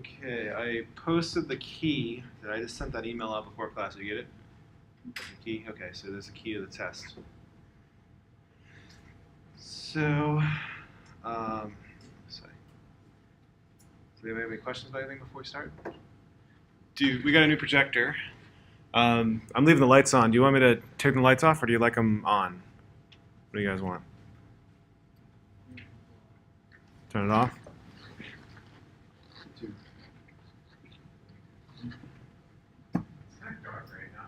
Okay, I posted the key. I just sent that email out before class. Did you get it? The key? Okay, so there's a key to the test. So, sorry. Do we have any questions about anything before we start? We got a new projector. I'm leaving the lights on. Do you want me to turn the lights off, or do you like them on? What do you guys want? Turn it off? It's kind of dark right now.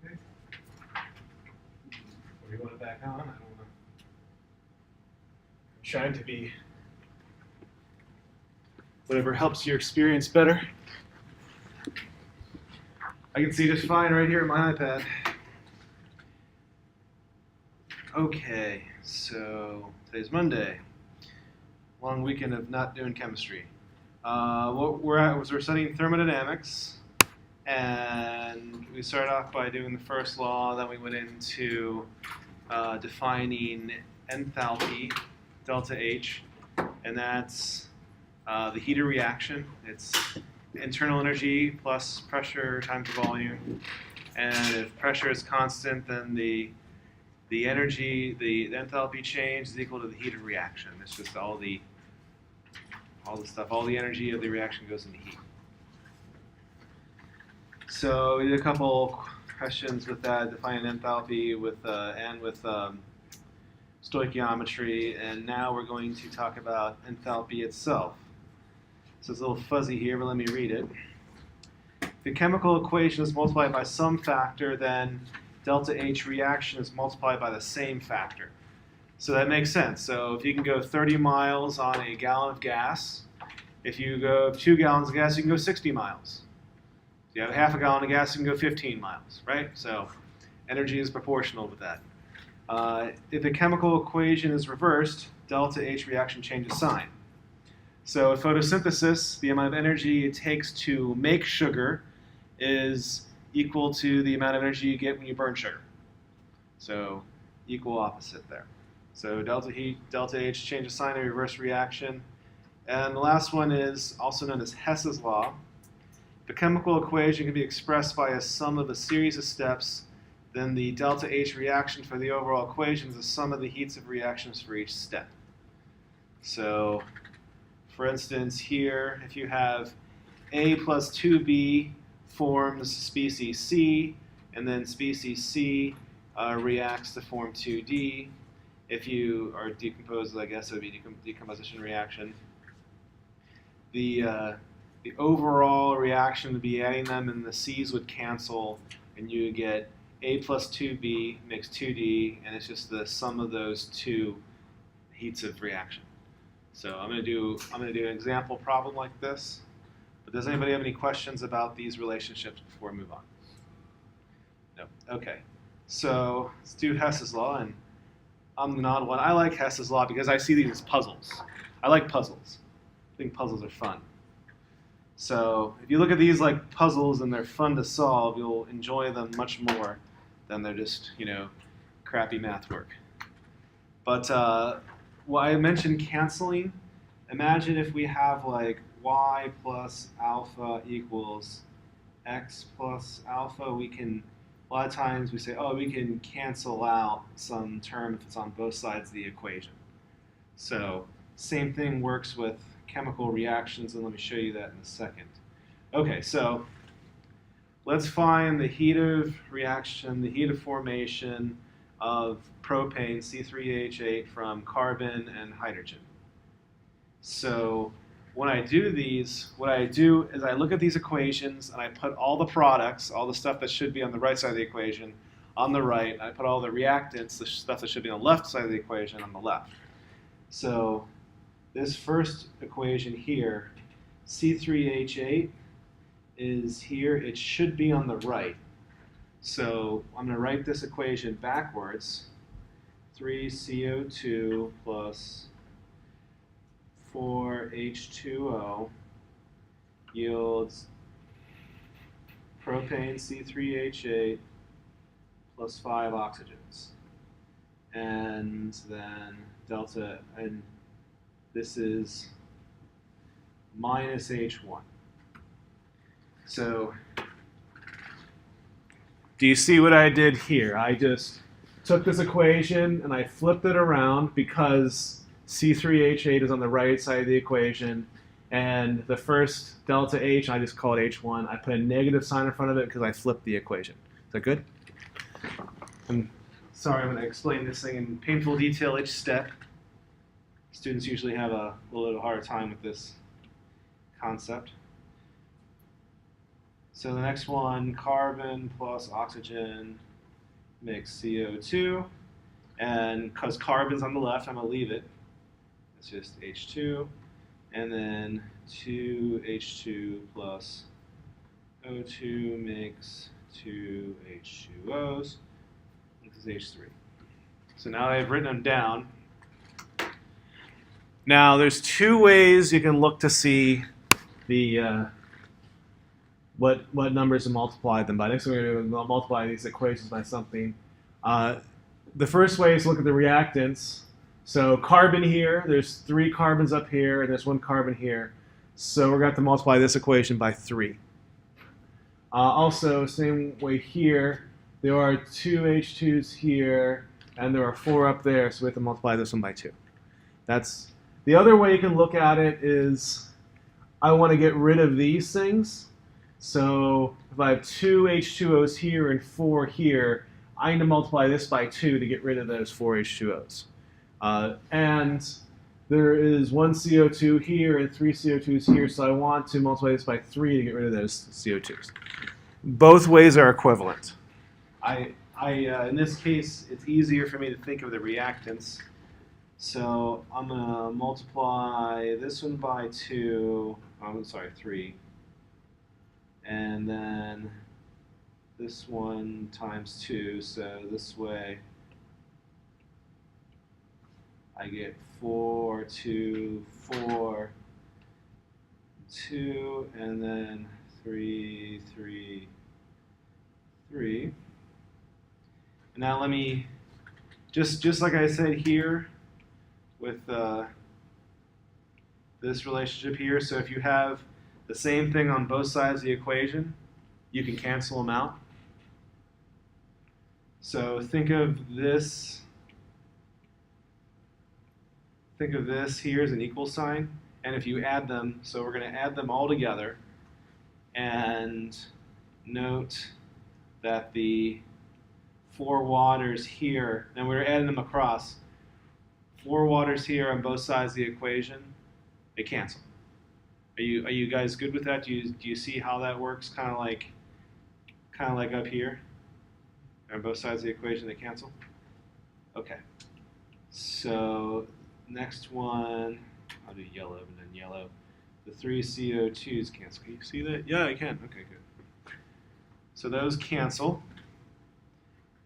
Okay. Or do you want it back on? I don't know. I'm trying to be whatever helps your experience better. I can see just fine right here on my iPad. Okay, so today's Monday. Long weekend of not doing chemistry. What we're at was we're studying thermodynamics, and we started off by doing the first law. Then we went into defining enthalpy, delta H, and that's the heat of reaction. It's internal energy plus pressure times the volume, and if pressure is constant, then the energy, the enthalpy change is equal to the heat of reaction. It's just all the stuff, all the energy of the reaction goes into heat. So we did a couple questions with that, defining enthalpy and with stoichiometry, and now we're going to talk about enthalpy itself. So it's a little fuzzy here, but let me read it. If the chemical equation is multiplied by some factor, then delta H reaction is multiplied by the same factor. So that makes sense. So if you can go 30 miles on a gallon of gas, if you go 2 gallons of gas, you can go 60 miles. If you have half a gallon of gas, you can go 15 miles, right? So energy is proportional with that. If the chemical equation is reversed, delta H reaction changes sign. So in photosynthesis, the amount of energy it takes to make sugar is equal to the amount of energy you get when you burn sugar. So equal opposite there. So delta H changes sign in reverse reaction. And the last one is also known as Hess's law. The chemical equation can be expressed by a sum of a series of steps. Then the delta H reaction for the overall equation is the sum of the heats of reactions for each step. So for instance, here, if you have A plus 2B forms species C, and then species C reacts to form 2D. If you are decomposed, I guess it would be decomposition reaction. The overall reaction would be adding them, and the C's would cancel, and you would get A plus 2B makes 2D, and it's just the sum of those two heats of reaction. So I'm going to do an example problem like this. But does anybody have any questions about these relationships before we move on? No. Okay. So let's do Hess's law, and I'm the odd one. I like Hess's law because I see these as puzzles. I like puzzles. I think puzzles are fun. So if you look at these like puzzles and they're fun to solve, you'll enjoy them much more than they're just, crappy math work. But well, I mentioned canceling. Imagine if we have like y plus alpha equals x plus alpha. We can, a lot of times we say, oh, we can cancel out some term if it's on both sides of the equation. So same thing works with chemical reactions, and let me show you that in a second. Okay, so let's find the heat of reaction, the heat of formation of propane, C3H8, from carbon and hydrogen. So when I do these, what I do is I look at these equations and I put all the products, all the stuff that should be on the right side of the equation, on the right. I put all the reactants, the stuff that should be on the left side of the equation, on the left. So this first equation here, C3H8 is here. It should be on the right. So I'm going to write this equation backwards. 3CO2 plus 4H2O yields propane C3H8 plus 5 oxygens. and then delta, and this is minus H1. So do you see what I did here? I just took this equation and I flipped it around because C3H8 is on the right side of the equation, and the first delta H, I just call it H1. I put a negative sign in front of it because I flipped the equation. Is that good? And sorry, I'm going to explain this thing in painful detail each step. Students usually have a little bit of a harder time with this concept. So the next one, carbon plus oxygen makes CO2. And because carbon's on the left, I'm going to leave it. It's just H2. And then 2H2 plus O2 makes 2 H2Os. This is H3. So now I've written them down. Now there's two ways you can look to see the what numbers to multiply them by. Next we're going to multiply these equations by something. The first way is to look at the reactants. So carbon here, there's 3 carbons up here, and there's 1 carbon here. So we're going to have to multiply this equation by 3. Also, same way here, there are 2 H2s here, and there are 4 up there, so we have to multiply this one by 2. That's the other way you can look at it is I want to get rid of these things. So if I have 2 H2Os here and 4 here, I need to multiply this by 2 to get rid of those 4 H2Os. And there is 1 CO2 here and 3 CO2s here, so I want to multiply this by 3 to get rid of those CO2s. Both ways are equivalent. In this case, it's easier for me to think of the reactants. So I'm going to multiply this one by 2, I'm sorry, 3. And then this one times 2, so this way I get 4, 2, 4, 2, and then 3, 3, 3. And now let me, just like I said here with this relationship here, so if you have the same thing on both sides of the equation, you can cancel them out. So think of this here as an equal sign, and if you add them, so we're going to add them all together, and note that the 4 waters here, and we're adding them across, 4 waters here on both sides of the equation, they cancel. Are you guys good with that? Do you see how that works? Kind of like up here, on both sides of the equation, they cancel. Okay. So next one, I'll do yellow and then yellow. The 3 CO2s cancel. Can you see that? Yeah, I can. Okay, good. So those cancel.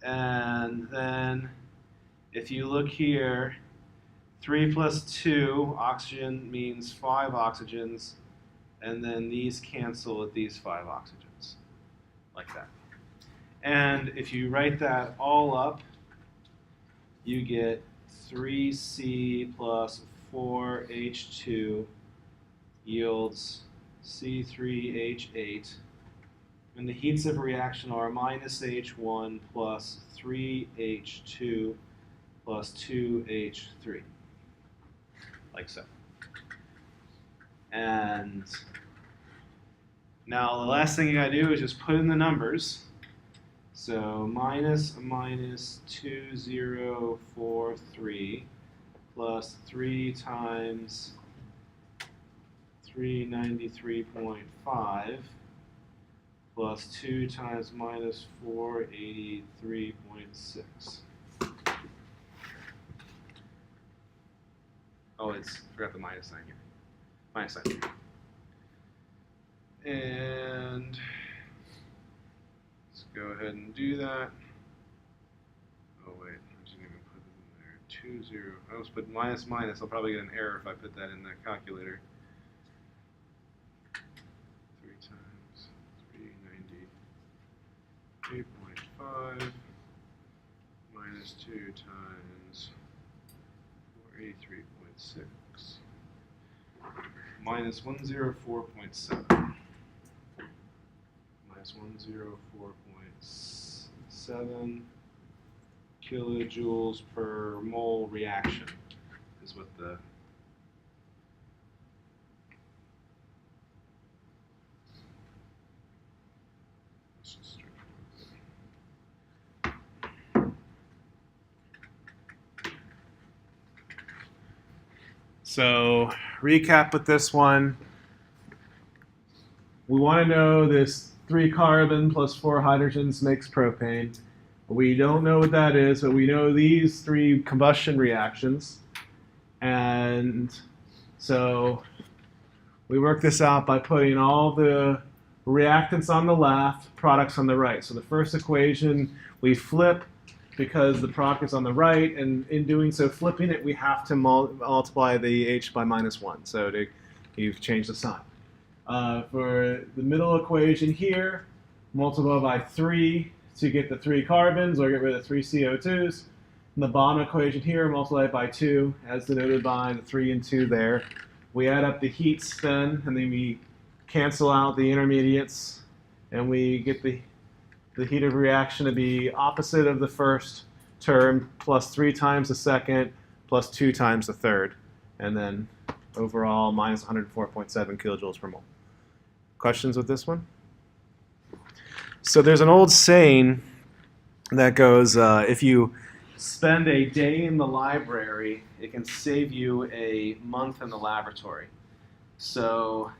And then if you look here, 3 plus 2, oxygen means 5 oxygens. And then these cancel at these 5 oxygens, like that. And if you write that all up, you get 3C plus 4H2 yields C3H8. And the heats of reaction are minus H1 plus 3H2 plus 2H3, like so. And now the last thing you gotta do is just put in the numbers. So minus 2043 plus 3 times 393.5 plus 2 times minus 483.6. Oh, forgot the minus sign here. Minus sign here. And let's go ahead and do that. Oh wait, I didn't even put it in there. 20. I almost put minus minus. I'll probably get an error if I put that in the calculator. 3 times 393.5 minus 2 times 83.6 minus 104.7 minus 104.7 kilojoules per mole reaction is what the So, recap with this one. We want to know this 3 carbon plus 4 hydrogens makes propane. We don't know what that is, but we know these 3 combustion reactions. And so we work this out by putting all the reactants on the left, products on the right. So the first equation we flip because the product is on the right, and in doing so, flipping it, we have to multiply the H by -1. So you've changed the sign. For the middle equation here, multiply by 3 to get the 3 carbons, or get rid of 3 CO2s. In the bottom equation here, multiply by 2, as denoted by the 3 and 2 there. We add up the heats then, and then we cancel out the intermediates, and we get the heat of reaction to be opposite of the first term, plus 3 times the second, plus 2 times the third, and then overall minus 104.7 kilojoules per mole. Questions with this one? So there's an old saying that goes, if you spend a day in the library, it can save you a month in the laboratory. So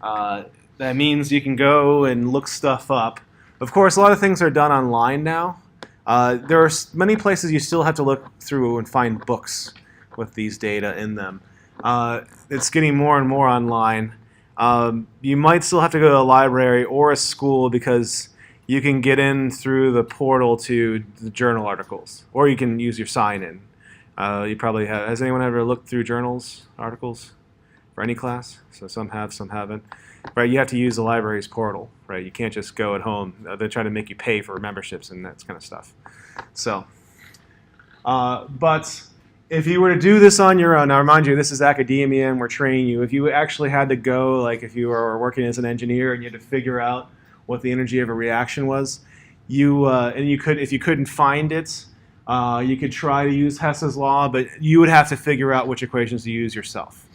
that means you can go and look stuff up. Of course, a lot of things are done online now. There are many places you still have to look through and find books with these data in them. It's getting more and more online. You might still have to go to a library or a school because you can get in through the portal to the journal articles, or you can use your sign-in. You probably have. Has anyone ever looked through journals articles for any class? So some have, some haven't. Right, you have to use the library's portal. Right, you can't just go at home. They're trying to make you pay for memberships and that kind of stuff. So, but if you were to do this on your own, now remind you, this is academia and we're training you. If you actually had to go, like if you were working as an engineer and you had to figure out what the energy of a reaction was, if you couldn't find it, you could try to use Hess's law, but you would have to figure out which equations to use yourself.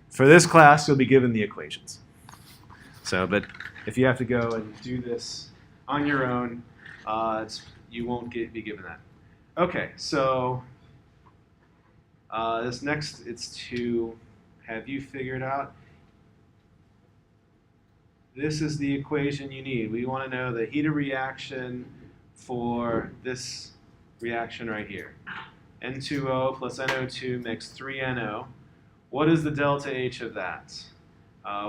For this class, you'll be given the equations. So, but if you have to go and do this on your own, you won't be given that. Okay, so this next, it's to have you figured out. This is the equation you need. We want to know the heat of reaction for this reaction right here. N2O plus NO2 makes 3NO. What is the delta H of that?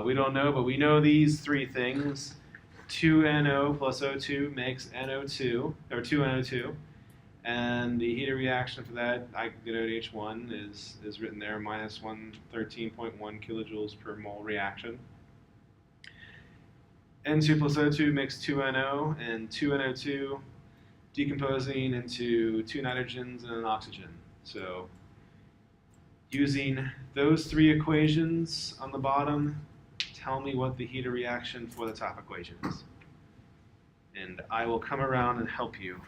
We don't know, but we know these 3 things. 2NO plus O2 makes NO2, or 2NO2. And the heat of reaction for that, I denote H1 is written there, minus 113.1 kilojoules per mole reaction. N2 plus O2 makes 2NO, and 2NO2 decomposing into 2 nitrogens and an oxygen. So using those 3 equations on the bottom, tell me what the heat of reaction for the top equation is. And I will come around and help you.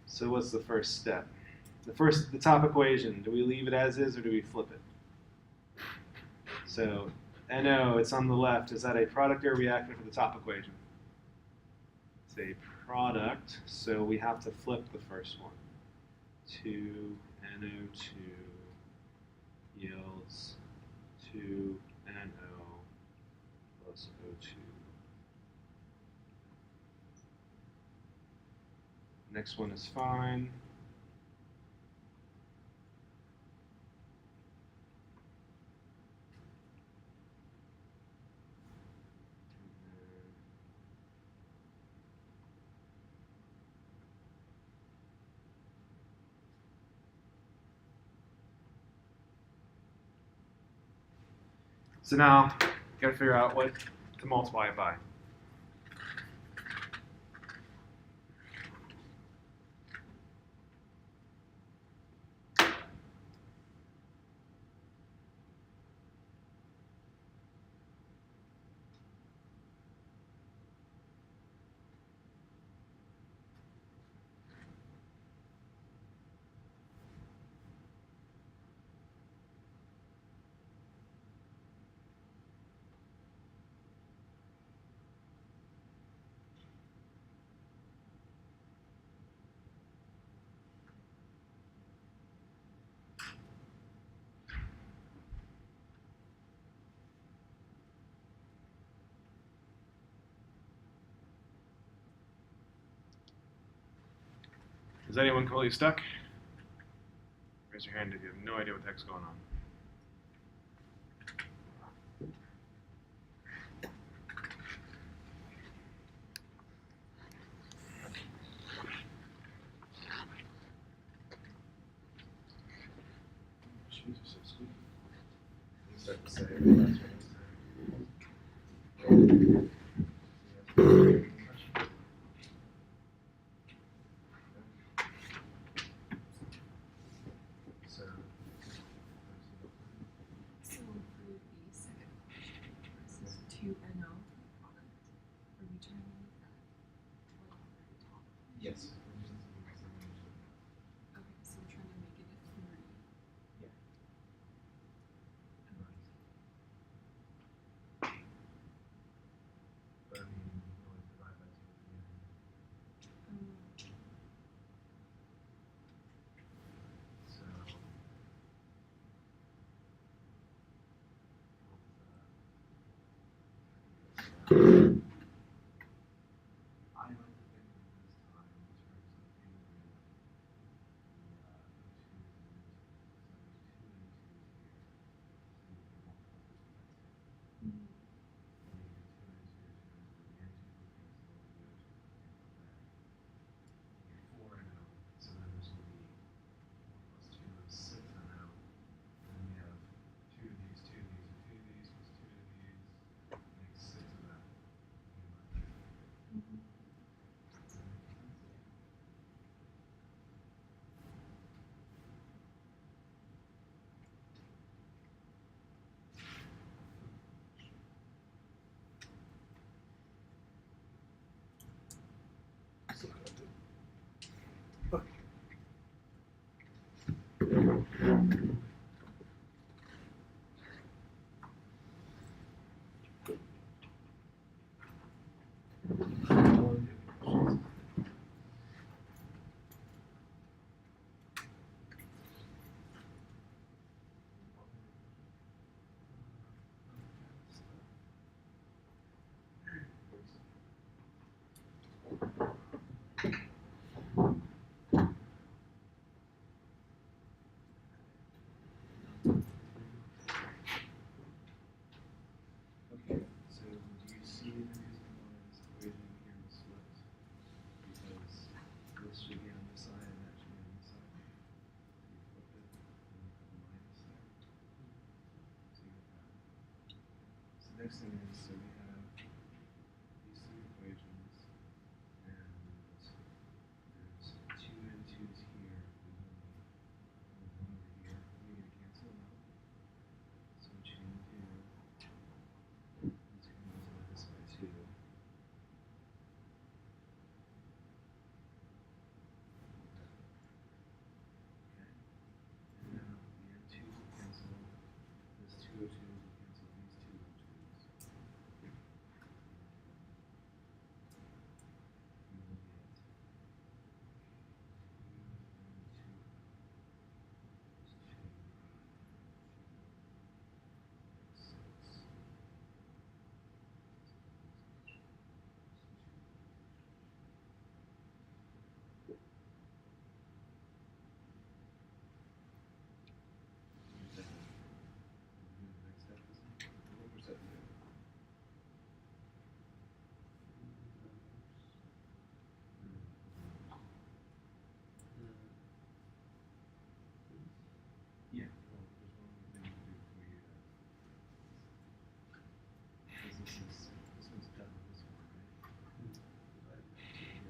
So what's the first step? The top equation, do we leave it as is or do we flip it? So NO, it's on the left. Is that a product or a reactant for the top equation? It's a product, so we have to flip the first one. 2NO2 yields 2NO plus O2. Next one is fine. So now, got to figure out what to multiply it by. Is anyone completely stuck? Raise your hand if you have no idea what the heck's going on. Shoes are so squeaky. You start to say, well, that's what So for the second question, this is 2NO product. Are we trying to make that like on the top? Yes. Okay, so we're trying to make it a 3. Yeah. But I mean, you can always divide by 2 at the end. So, I like to think of this time in terms of integrating Okay, so do you see the reason why this equation here was flipped? Because this should be on this side and that should be on this side. So you flip it and you put the minus there. So you get that. So the next thing is, so we have these 3 equations, and there's 2 and 2's here. There's only 1 over here. We're going to cancel them out. So what you're going to do is you're going to multiply this by 2. Okay. And now the n2's will cancel. This 202's will cancel these 202's. this one's double this one, right? Divided by 2 here.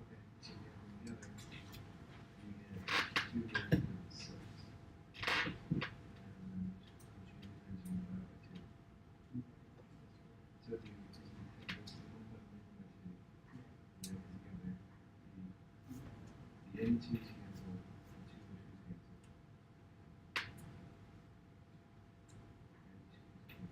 Okay, so we have the other, we get 2 divided by 6. And you divide by 2. So if you take this 1 by 2, you have together, the n2's cancel, the 2 o'two's cancel.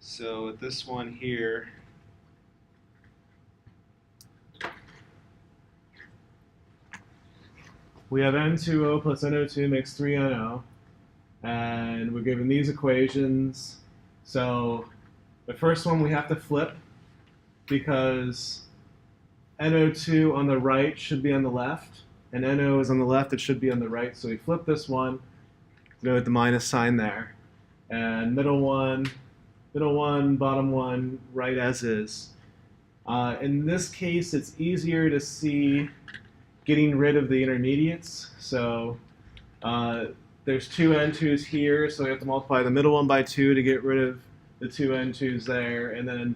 So with this one here, we have N2O plus NO2 makes 3NO, and we're given these equations. So the first one we have to flip because NO2 on the right should be on the left, and NO is on the left, it should be on the right. So we flip this one, note the minus sign there, and middle one, bottom one, right as is. In this case, it's easier to see getting rid of the intermediates. So there's 2 N2s here, so we have to multiply the middle one by 2 to get rid of the 2 N2s there, and then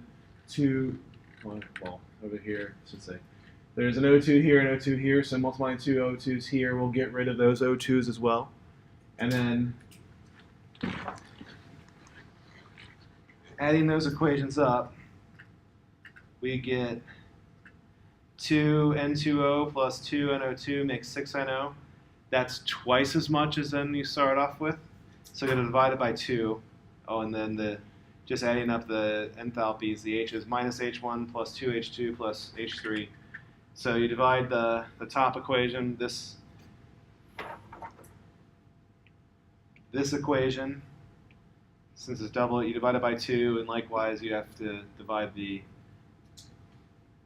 2, well, over here, I should say. There's an O2 here and O2 here, so multiplying 2 O2s here will get rid of those O2s as well. And then adding those equations up, we get 2 N2O plus 2 NO2 makes 6 NO. That's twice as much as then you start off with. So you're going to divide it by 2. Oh, and then just adding up the enthalpies, the H is minus H1 plus 2H2 plus H3. So you divide the top equation, this equation, since it's double, you divide it by 2, and likewise you have to divide the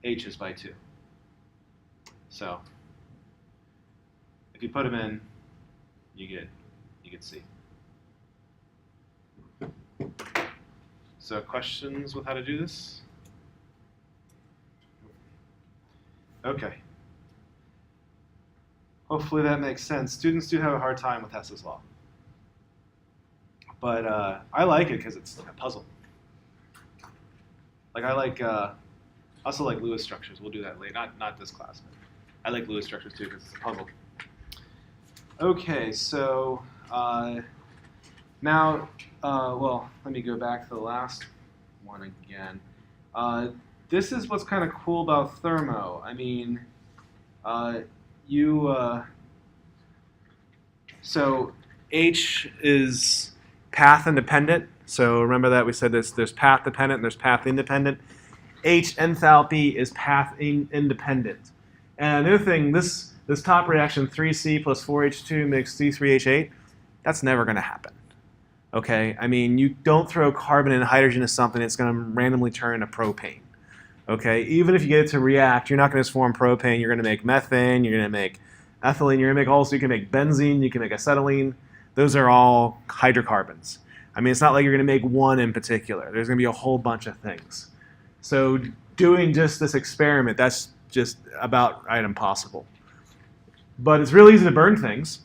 H's by 2. So if you put them in, you get C. So questions with how to do this? Okay. Hopefully that makes sense. Students do have a hard time with Hess's law. But I like it because it's a puzzle. Like I like, also like Lewis structures. We'll do that later. Not this class, but I like Lewis structures too because it's a puzzle. Okay, so now, well, let me go back to the last one again. This is what's kind of cool about thermo. I mean, so H is path independent. So remember that we said there's path dependent and there's path independent. H enthalpy is path independent. And the other thing, this top reaction 3C plus 4H2 makes C3H8, that's never going to happen. Okay? I mean, you don't throw carbon and hydrogen into something, it's going to randomly turn into propane. Okay? Even if you get it to react, you're not going to form propane, you're going to make methane, you're going to make ethylene, you're going to make also, you can make benzene, you can make acetylene. Those are all hydrocarbons. I mean, it's not like you're going to make one in particular. There's going to be a whole bunch of things. So doing just this experiment, that's just about right impossible. But it's really easy to burn things.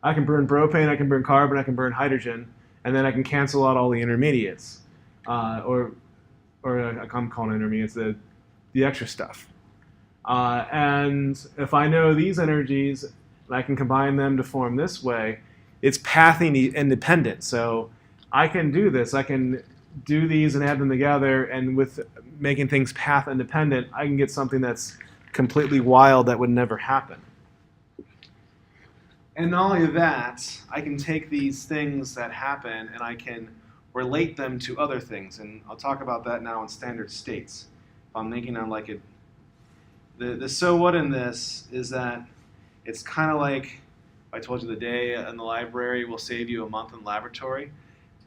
I can burn propane, I can burn carbon, I can burn hydrogen, and then I can cancel out all the intermediates. I'm calling intermediates, the extra stuff. And if I know these energies, and I can combine them to form this way, it's pathing independent. So I can do this. I can do these and add them together, and with making things path independent, I can get something that's completely wild that would never happen. And not only that, I can take these things that happen and I can relate them to other things. And I'll talk about that now in standard states. If I'm thinking on like the so what in this is that it's kind of like, I told you the day in the library will save you a month in laboratory.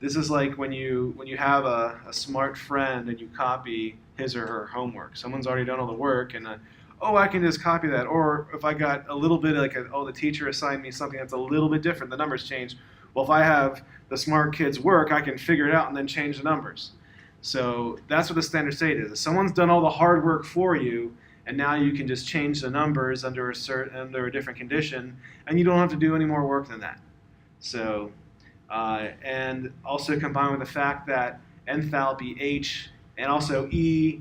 This is like when you have a smart friend and you copy his or her homework. Someone's already done all the work and oh, I can just copy that. Or if I got a little bit like, oh, the teacher assigned me something that's a little bit different, the numbers change. Well, if I have the smart kid's work, I can figure it out and then change the numbers. So that's what the standard state is. Someone's done all the hard work for you, and now you can just change the numbers under a different condition, and you don't have to do any more work than that. So, and also combined with the fact that enthalpy H and also E,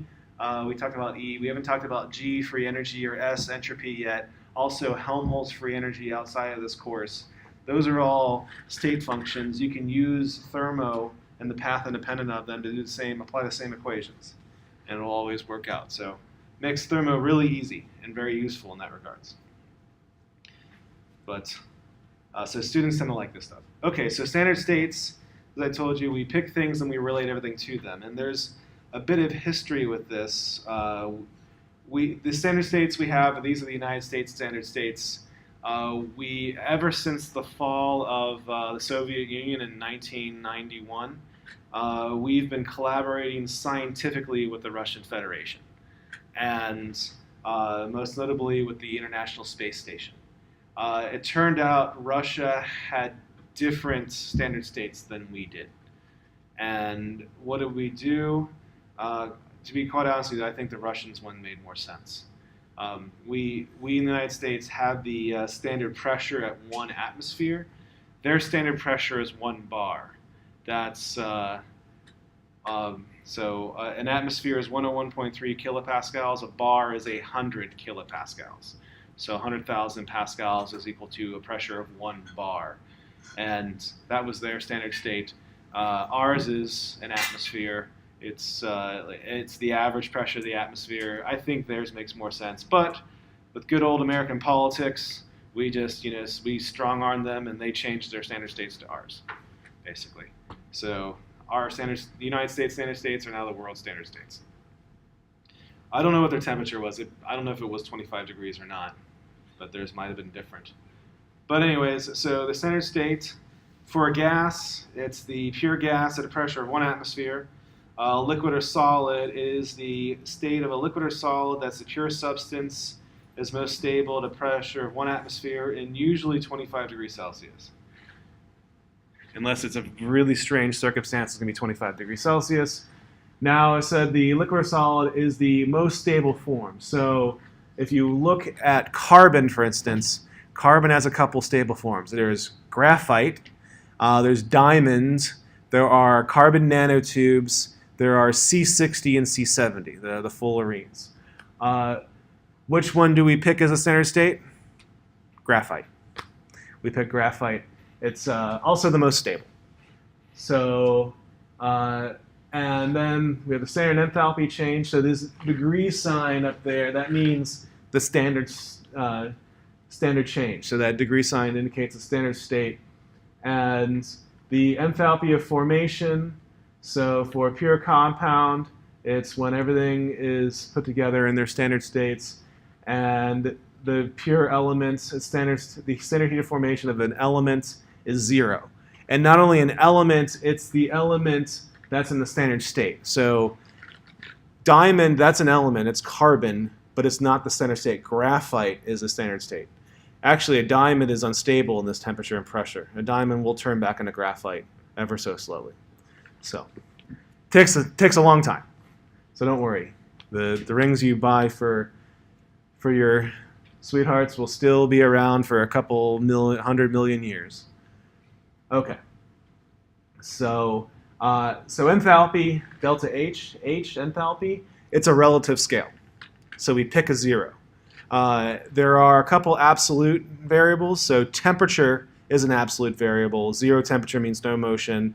we talked about E. We haven't talked about G, free energy, or S, entropy yet. Also Helmholtz free energy outside of this course. Those are all state functions. You can use thermo and the path independent of them to do the same, apply the same equations, and it'll always work out. So makes thermo really easy and very useful in that regards. But so students tend to like this stuff. Okay, so standard states, as I told you, we pick things and we relate everything to them. And there's a bit of history with this. The standard states we have, these are the United States standard states. Ever since the fall of the Soviet Union in 1991, we've been collaborating scientifically with the Russian Federation, and most notably with the International Space Station. It turned out Russia had different standard states than we did. And what did we do? To be quite honest with you, I think the Russians one made more sense. We in the United States have the standard pressure at 1 atmosphere. Their standard pressure is 1 bar. That's so an atmosphere is 101.3 kilopascals. A bar is 100 kilopascals. So 100,000 pascals is equal to a pressure of 1 bar, and that was their standard state. Ours is an atmosphere. It's the average pressure of the atmosphere. I think theirs makes more sense, but with good old American politics, we just we strong-armed them and they changed their standard states to ours, basically. So our standards, the United States standard states, are now the world standard states. I don't know what their temperature was. I don't know if it was 25 degrees or not, but theirs might have been different. But anyways, so the standard state for a gas, it's the pure gas at a pressure of 1 atmosphere. Liquid or solid is the state of a liquid or solid that's the pure substance, is most stable at a pressure of 1 atmosphere and usually 25 degrees Celsius. Unless it's a really strange circumstance, it's going to be 25 degrees Celsius. Now, I said the liquid or solid is the most stable form. So if you look at carbon, for instance, carbon has a couple stable forms. There's graphite, There's diamonds. There are carbon nanotubes. There are C60 and C70, the fullerenes. Which one do we pick as a standard state? Graphite. We pick graphite. It's also the most stable. So, and then we have the standard enthalpy change. So this degree sign up there, that means the standard change. So that degree sign indicates the standard state. And the enthalpy of formation, so for a pure compound, it's when everything is put together in their standard states. And the pure elements, the standard heat of formation of an element is 0. And not only an element, it's the element that's in the standard state. So diamond, that's an element, it's carbon, but it's not the standard state. Graphite is the standard state. Actually, a diamond is unstable in this temperature and pressure. A diamond will turn back into graphite ever so slowly. So takes a long time. So don't worry. The rings you buy for your sweethearts will still be around for a couple 100 million years. Okay. So enthalpy, delta H enthalpy, it's a relative scale. So we pick a 0. There are a couple absolute variables. So temperature is an absolute variable. 0 temperature means no motion.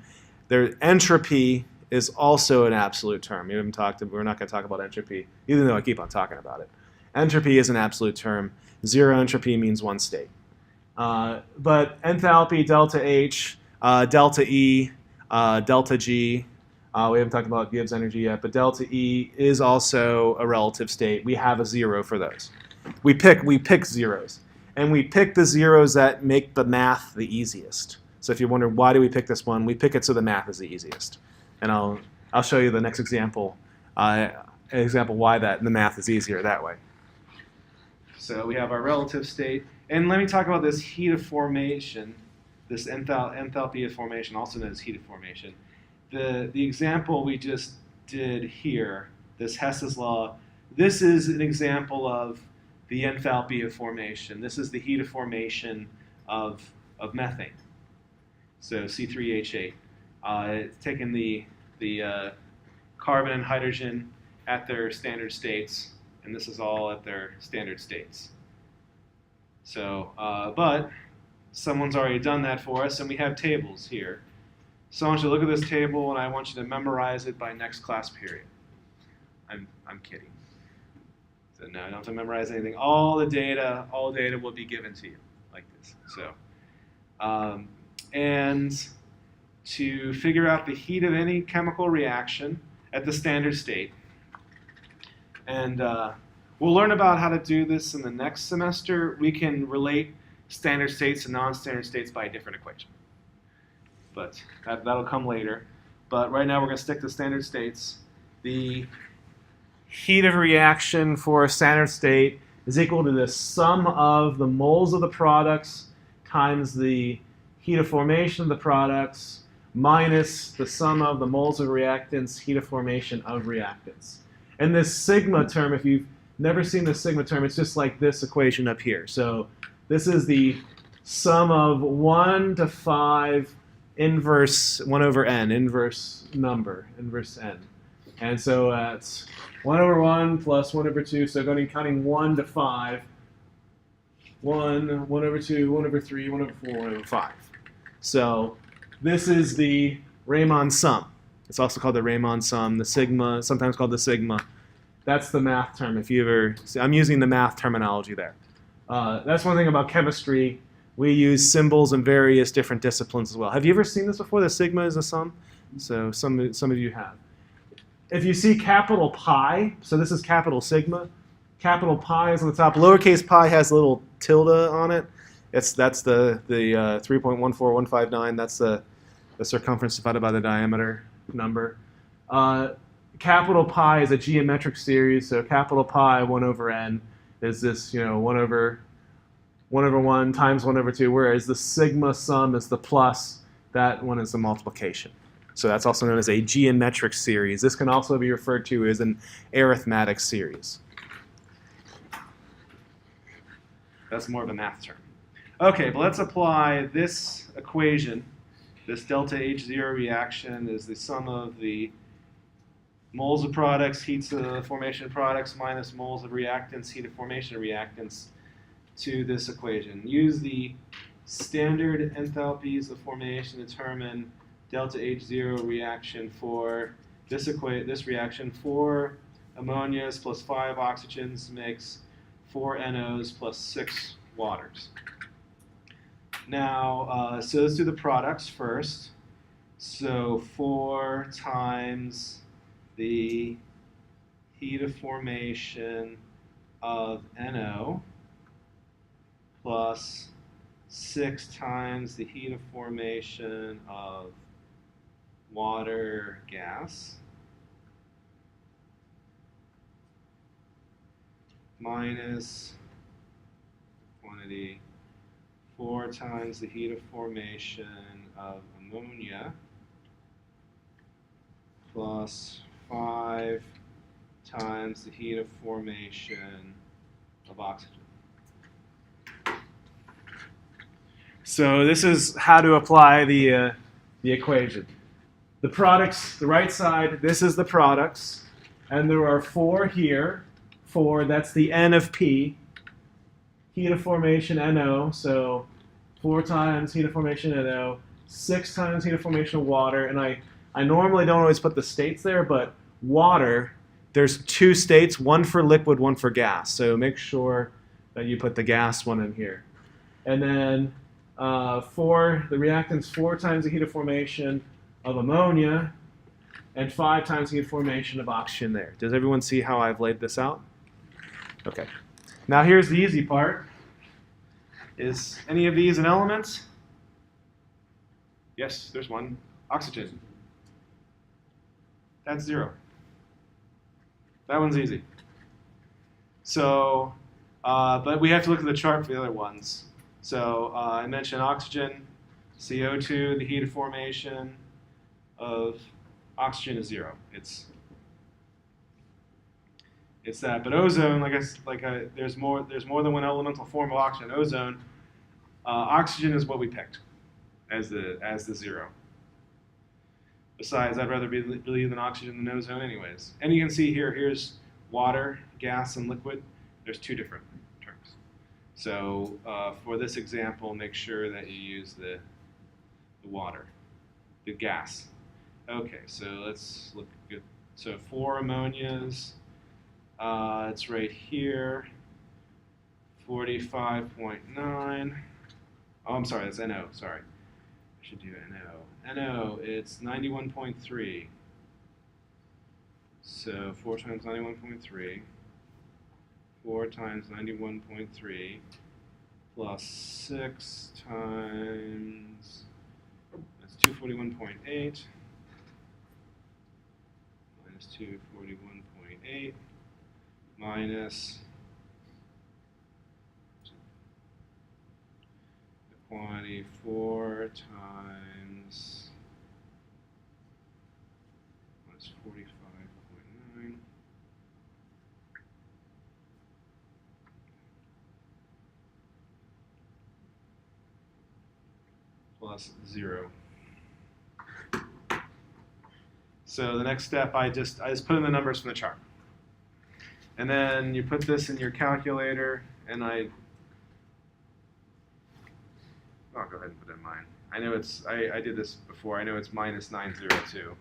Entropy is also an absolute term. We're not going to talk about entropy, even though I keep on talking about it. Entropy is an absolute term. 0 entropy means one state. But enthalpy, delta H, delta E, delta G, we haven't talked about Gibbs energy yet, but delta E is also a relative state. We have a 0 for those. We pick zeros. And we pick the zeros that make the math the easiest. So if you wonder why do we pick this one, we pick it so the math is the easiest. And I'll show you the next example, why the math is easier that way. So we have our relative state. And let me talk about this heat of formation, this enthalpy of formation, also known as heat of formation. The example we just did here, this Hess's law, this is an example of the enthalpy of formation. This is the heat of formation of methane. So C3H8. It's taken the carbon and hydrogen at their standard states, and this is all at their standard states. So, but someone's already done that for us, and we have tables here. So I want you to look at this table, and I want you to memorize it by next class period. I'm kidding. So no, I don't have to memorize anything. All the data will be given to you like this. So, and to figure out the heat of any chemical reaction at the standard state. And we'll learn about how to do this in the next semester. We can relate standard states and non-standard states by a different equation. But that'll come later. But right now we're going to stick to standard states. The heat of reaction for a standard state is equal to the sum of the moles of the products times the heat of formation of the products minus the sum of the moles of reactants, heat of formation of reactants. And this sigma term, if you've never seen the sigma term, it's just like this equation up here. So this is the sum of 1 to 5 inverse 1 over n, inverse number, inverse n. And so that's 1 over 1 plus 1 over 2. So going to be counting 1 to 5. 1, 1 over 2, 1 over 3, 1 over 4, 1 over 5. So this is the Riemann sum. It's also called the Riemann sum, the sigma, sometimes called the sigma. That's the math term. If you ever, I'm using the math terminology there. That's one thing about chemistry. We use symbols in various different disciplines as well. Have you ever seen this before? The sigma is a sum. So some of you have. If you see capital pi, so this is capital sigma. Capital pi is on the top. Lowercase pi has a little tilde on it. That's the 3.14159. That's the circumference divided by the diameter number. Capital pi is a geometric series. So capital pi 1 over n is this 1 over 1 times 1 over 2. Whereas the sigma sum is the plus. That one is the multiplication. So that's also known as a geometric series. This can also be referred to as an arithmetic series. That's more of a math term. Okay, but let's apply this equation This delta H0 reaction is the sum of the moles of products, heats of formation of products, minus moles of reactants, heat of formation of reactants, to this equation. Use the standard enthalpies of formation to determine delta H0 reaction for this reaction. 4 ammonias plus 5 oxygens makes 4 NOs plus 6 waters. Now, so let's do the products first. So 4 times the heat of formation of NO plus 6 times the heat of formation of water gas minus quantity 4 times the heat of formation of ammonia plus 5 times the heat of formation of oxygen. So this is how to apply the equation. The products, the right side, this is the products, and there are 4 here. 4, that's the N of P. Heat of formation NO, so 4 times heat of formation NO, 6 times heat of formation of water, and I normally don't always put the states there, but water, there's 2 states, one for liquid, one for gas. So make sure that you put the gas one in here. And then for the reactants, 4 times the heat of formation of ammonia, and 5 times the heat of formation of oxygen there. Does everyone see how I've laid this out? Okay. Now here's the easy part. Is any of these an element? Yes, there's one. Oxygen. That's 0. That one's easy. So, but we have to look at the chart for the other ones. So I mentioned oxygen, CO2, the heat of formation of oxygen is 0. It's that. But ozone, there's more than one elemental form of oxygen. Ozone, oxygen is what we picked as the 0. Besides, I'd rather believe in oxygen than ozone anyways. And you can see here's water, gas, and liquid. There's 2 different terms. So for this example, make sure that you use the water, the gas. Okay, so let's look good. So 4 ammonias. It's right here, 45.9. Oh, I'm sorry, that's NO, sorry. I should do NO. NO, it's 91.3. So 4 times 91.3, 4 times 91.3, plus 6 times, that's 241.8, minus 241.8, minus the quantity 4 times minus 45.9 plus 0. So the next step, I just put in the numbers from the chart. And then you put this in your calculator, and I'll go ahead and put in mine. I know I did this before. I know it's minus 902.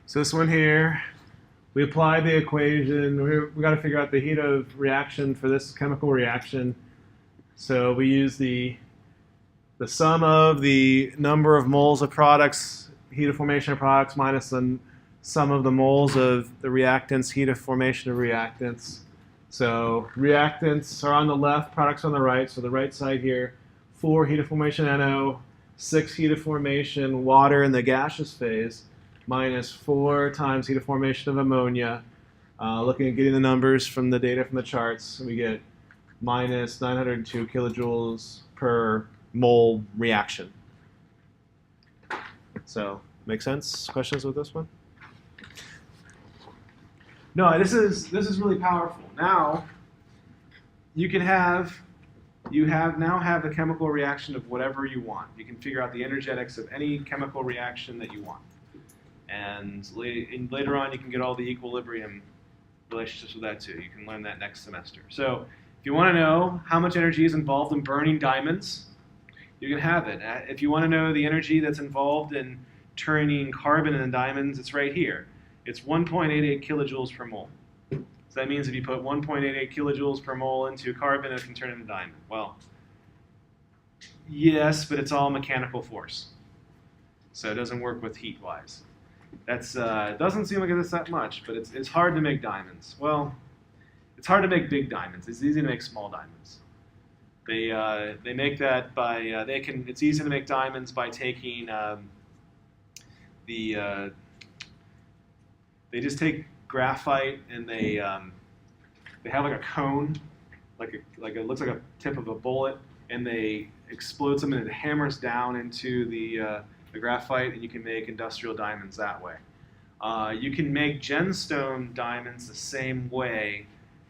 So this one here, we apply the equation. We got to figure out the heat of reaction for this chemical reaction. So we use the sum of the number of moles of products, heat of formation of products, minus the sum of the moles of the reactants, heat of formation of reactants. So reactants are on the left, products on the right. So the right side here, 4 heat of formation NO, 6 heat of formation water in the gaseous phase, minus 4 times heat of formation of ammonia. Looking at getting the numbers from the data from the charts, we get minus 902 kilojoules per mole reaction. So, make sense? Questions with this one? No, this is really powerful. Now, you now have a chemical reaction of whatever you want. You can figure out the energetics of any chemical reaction that you want. And later on, you can get all the equilibrium relationships with that too. You can learn that next semester. So if you want to know how much energy is involved in burning diamonds, you can have it. If you want to know the energy that's involved in turning carbon into diamonds, it's right here. It's 1.88 kilojoules per mole. So that means if you put 1.88 kilojoules per mole into carbon, it can turn into diamond. Well, yes, but it's all mechanical force. So it doesn't work with heat-wise. That's doesn't seem like it's that much, but it's hard to make diamonds. Well, it's hard to make big diamonds. It's easy to make small diamonds. They make that by It's easy to make diamonds by taking they just take graphite and they have like a cone, like it looks like a tip of a bullet, and they explode something and it hammers down into the graphite, and you can make industrial diamonds that way. You can make gemstone diamonds the same way.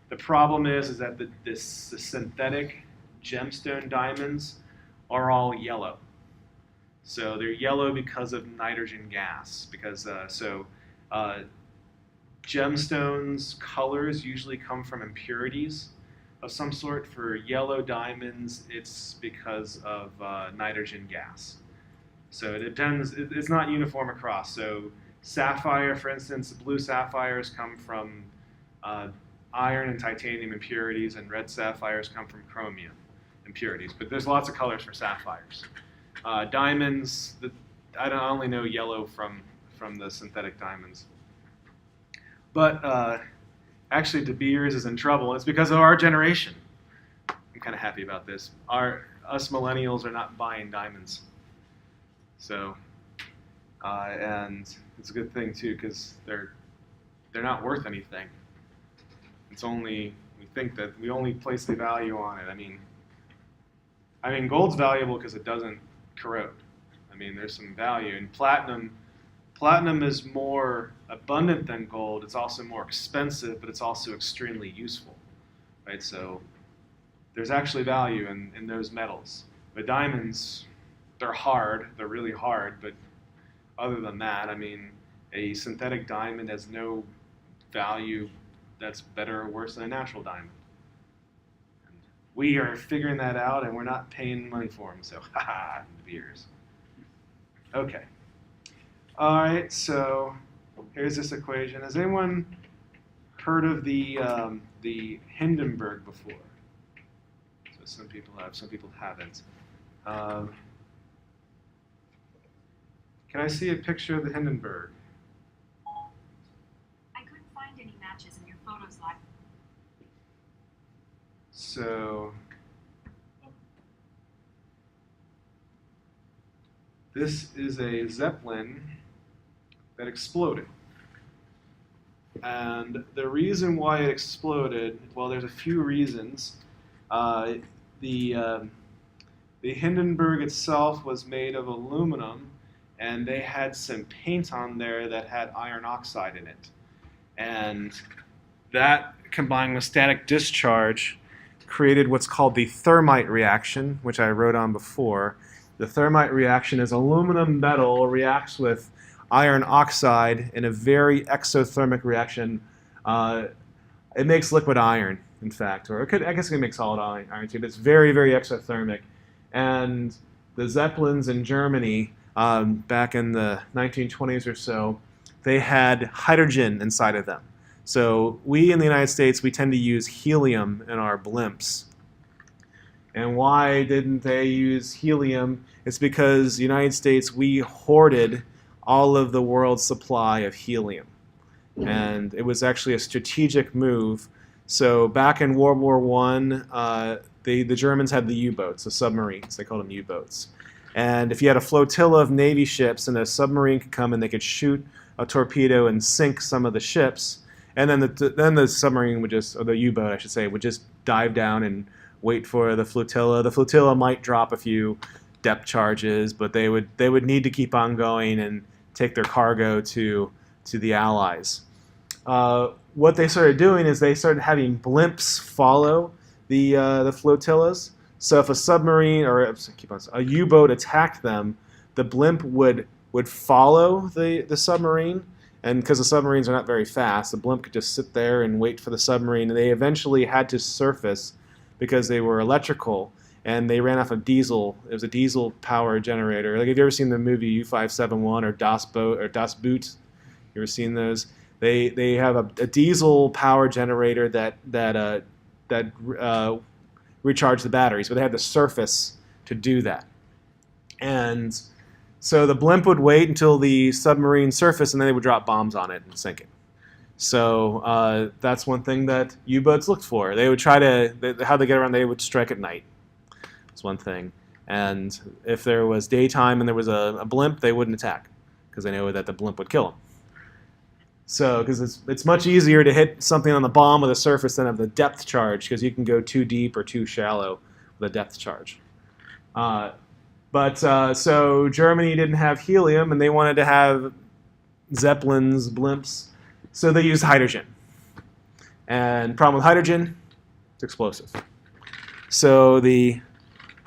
The problem is that the synthetic gemstone diamonds are all yellow. So they're yellow because of nitrogen gas. Because gemstones colors usually come from impurities of some sort. For yellow diamonds, it's because of nitrogen gas. So it depends. It's not uniform across. So sapphire, for instance, blue sapphires come from iron and titanium impurities, and red sapphires come from chromium impurities. But there's lots of colors for sapphires. Diamonds, I only know yellow from the synthetic diamonds. But actually, De Beers is in trouble. It's because of our generation. I'm kind of happy about this. Us millennials are not buying diamonds. So, and it's a good thing too, because they're not worth anything. It's only, we think that we only place the value on it. I mean, gold's valuable because it doesn't corrode. I mean, there's some value. And platinum is more abundant than gold. It's also more expensive, but it's also extremely useful, right? So there's actually value in those metals. But diamonds, they're hard. They're really hard. But other than that, I mean, a synthetic diamond has no value that's better or worse than a natural diamond. And we are figuring that out, and we're not paying money for them. So, haha, De Beers. Okay. All right, so here's this equation. Has anyone heard of the Hindenburg before? So some people have, some people haven't. Can I see a picture of the Hindenburg? I couldn't find any matches in your photos live. So this is a Zeppelin that exploded. And the reason why it exploded, well, there's a few reasons. The Hindenburg itself was made of aluminum, and they had some paint on there that had iron oxide in it. And that, combined with static discharge, created what's called the thermite reaction, which I wrote on before. The thermite reaction is aluminum metal reacts with iron oxide in a very exothermic reaction. It makes liquid iron, in fact, or I guess it can make solid iron too, but it's very, very exothermic. And the Zeppelins in Germany, back in the 1920s or so, they had hydrogen inside of them. So we in the United States, we tend to use helium in our blimps. And why didn't they use helium? It's because the United States, we hoarded all of the world's supply of helium. And it was actually a strategic move. So back in World War I, the Germans had the U-boats, the submarines. They called them U-boats. And if you had a flotilla of Navy ships and a submarine could come and they could shoot a torpedo and sink some of the ships, and then the submarine would just, or the U-boat I should say, would just dive down and wait for the flotilla. The flotilla might drop a few depth charges, but they would need to keep on going and take their cargo to the Allies. What they started doing is they started having blimps follow the flotillas. So if a submarine or a U-boat attacked them, the blimp would follow the submarine. And because the submarines are not very fast, the blimp could just sit there and wait for the submarine. And they eventually had to surface because they were electrical and they ran off of diesel. It was a diesel power generator. Like, have you ever seen the movie U-571 or Das Boot? You ever seen those? They have a diesel power generator that recharged the batteries, but they had the surface to do that. And so the blimp would wait until the submarine surfaced, and then they would drop bombs on it and sink it. So that's one thing that U-boats looked for. They would try to, how they get around, they would strike at night. That's one thing. And if there was daytime and there was a blimp, they wouldn't attack because they knew that the blimp would kill them. So, because it's much easier to hit something on the bottom of the surface than of the depth charge, because you can go too deep or too shallow with a depth charge. So Germany didn't have helium, and they wanted to have Zeppelins, blimps, so they used hydrogen. And problem with hydrogen, it's explosive. So the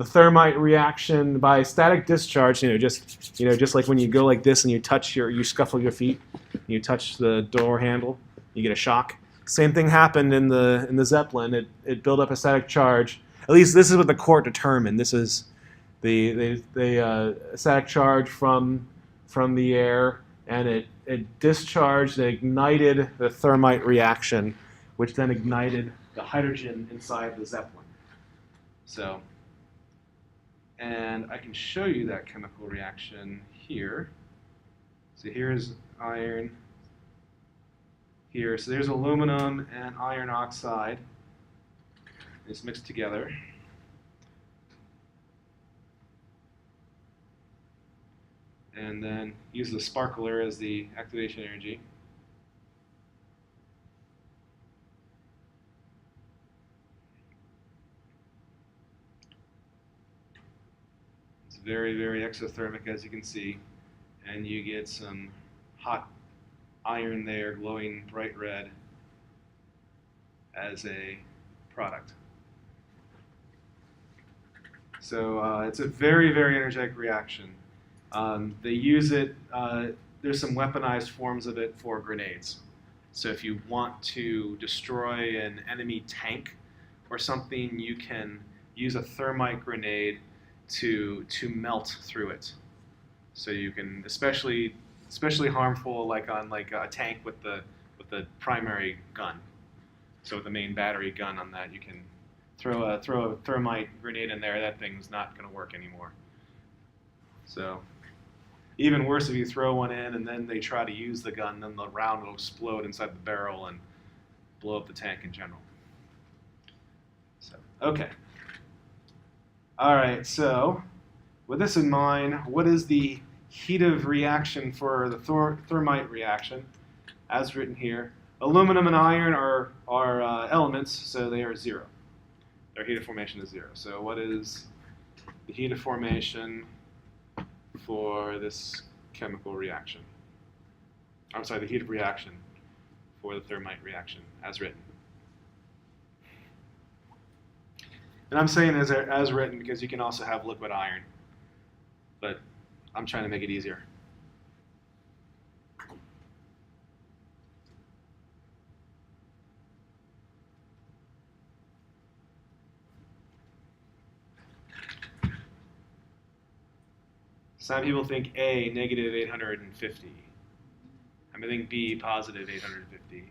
thermite reaction by static discharge, just like when you go like this and you scuffle your feet, you touch the door handle, you get a shock. Same thing happened in the Zeppelin. It built up a static charge. At least this is what the court determined. This is the static charge from the air, and it discharged and ignited the thermite reaction, which then ignited the hydrogen inside the Zeppelin. So, and I can show you that chemical reaction here. So here's iron here. So there's aluminum and iron oxide. It's mixed together. And then use the sparkler as the activation energy. It's very, very exothermic, as you can see. And you get some hot iron there, glowing bright red as a product. So it's a very, very energetic reaction. They use it, there's some weaponized forms of it for grenades. So if you want to destroy an enemy tank or something, you can use a thermite grenade to melt through it. So you can, especially harmful like on a tank with the primary gun. So with the main battery gun on that, you can throw a thermite grenade in there. That thing's not going to work anymore. So even worse if you throw one in and then they try to use the gun, then the round will explode inside the barrel and blow up the tank in general. So okay. All right. So with this in mind, what is the heat of reaction for the thermite reaction, as written here? Aluminum and iron are elements, so they are 0. Their heat of formation is 0. So what is the heat of formation for this chemical reaction? I'm sorry, the heat of reaction for the thermite reaction, as written. And I'm saying as written because you can also have liquid iron, but I'm trying to make it easier. Some people think A, negative 850. I think B, positive 850.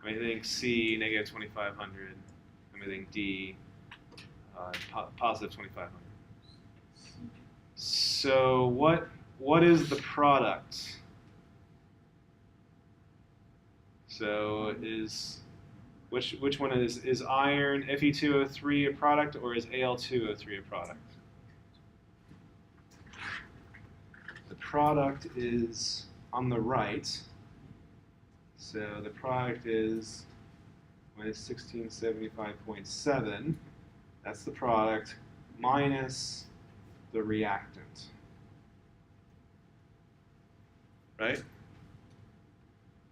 Let me think C, negative 2500. Let me think D, positive 2500. So what is the product? So which one is iron Fe2O3 a product, or is Al2O3 a product? The product is on the right. So the product is minus 1675.7. That's the product minus the reactant. Right?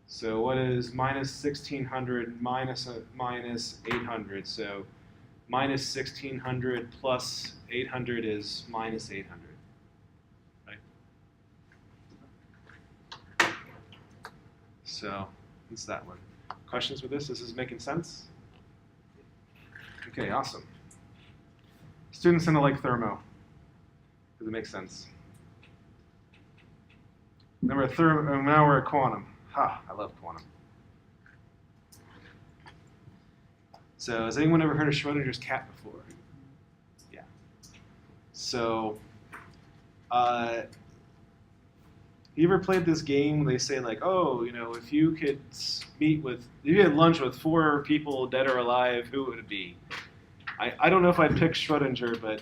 So what is minus 1600 minus 800? So minus 1600 plus 800 is minus 800. Right? So it's that one. Questions with this? This is making sense? Okay, awesome. Students tend to like thermo. Does it make sense? Now we're at quantum. Ha, I love quantum. So has anyone ever heard of Schrodinger's cat before? Yeah. So, you ever played this game where they say like, oh, you know, if you could if you had lunch with 4 people, dead or alive, who would it be? I don't know if I'd pick Schrodinger, but